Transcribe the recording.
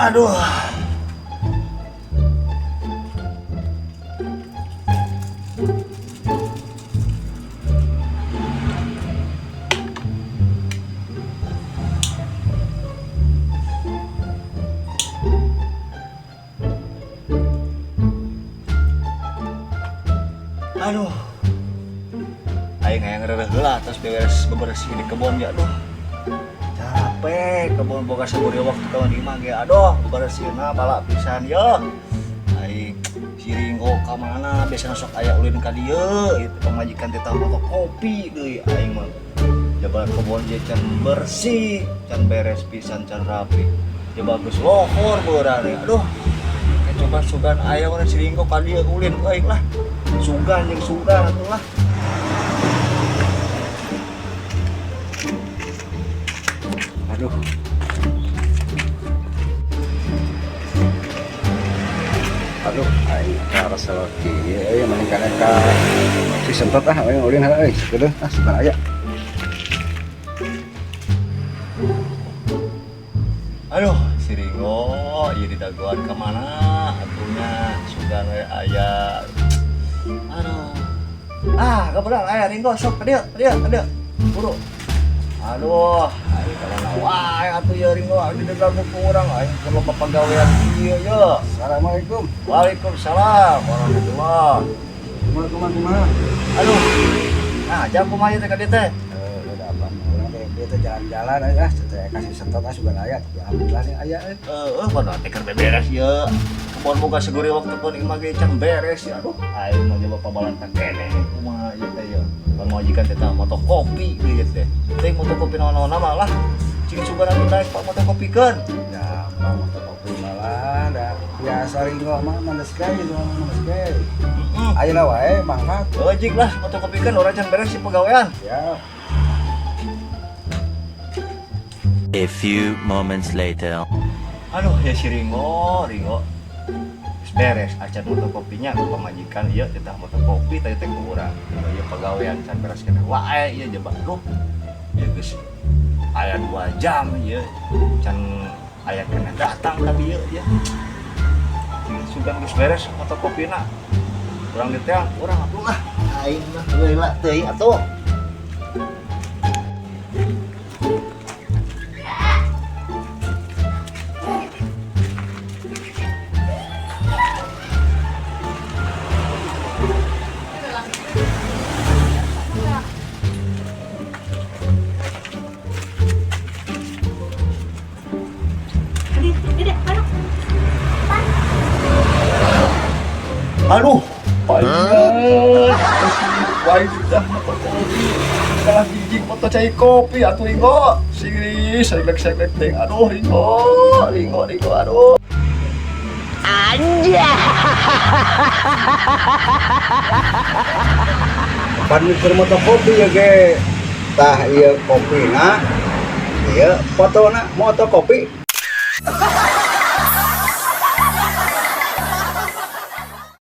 Aduh. Aduh. Aing hayang ngeureuh heula tos beberes di kebon ya aduh. Capek kebon boga saburi waktu tahun di mah ge aduh beberesina bala pisan ya. Aing si Ringo ka mana biasana sok aya ulin ka dieu itu pamajikan teh foto kopi deui aing mah. Jabar kebon je can bersih, can beres pisan, can rapi. Ya bagus lohor beurang aduh. Coba sugan aya urang si Ringo ka dieu ulin euy lah. Sugan jeung sugan atuh lah. Aduh. Aduh, aing rasa lagi. Ya mending kana ka si sentot aing ulin heula euy, sakeudeuh sugan aya. Aduh, si Ringo ieu didagoan ka mana atunya sugan we aya. Aduh. Kebetulan aya Ringo sok ka dieu. Buru. Aduh, aing ka mana wae atuh ya Ringo di diganggu ku urang aing kalau papagawean ieu ye. Assalamualaikum. Waalaikumsalam warahmatullahi. Kumaha? Aduh. Nah, jam kumaha teh ka dieu teh? Udah apa? Urang teh kita jalan-jalan aja, saya kasih sentot sugan aya. Alhamdulillah sih aya. Bener teh keur beberes ye. Kebon boga seguri waktu pun imah ge can beres ya. Aduh, aing mah coba pabalan ka keneh. Kumaha ieu teh ye? Pamajikan teh tah moto kopi ieu teh. Teh moto kopi naon-naon mah lah. Cing sugan anu daek pak moto kopikeun. Ya, mau kopi malah da biasa Ringo mah mandes kae itu mandes kae. Ayeuna wae mangkat. Ojik lah moto kopikeun urang can beres si pagawean. Ya. A few moments later. Aduh, ya si Ringo. Geus beres acan moto kopinya ku pamajikan ieu teh tah moto kopi teh teh ku urang. Ieu pagawean can beres keneh wae ieu jeba. Duh. Ya geus aya 2 jam ieu can aya keneh datang ka dieu ieu. Sugan geus beres moto kopina. Urang diteang, urang atuh lah. Aing mah heula teuing atuh. Aduh, wah sudah motor kopi, kalah jijik motor cai kopi, atuh Ringo, seglek teh, aduh Ringo, aduh. Anja. Pan mikir moto kopi ya ge. Tah ieu kopina, ieu fotona moto kopi.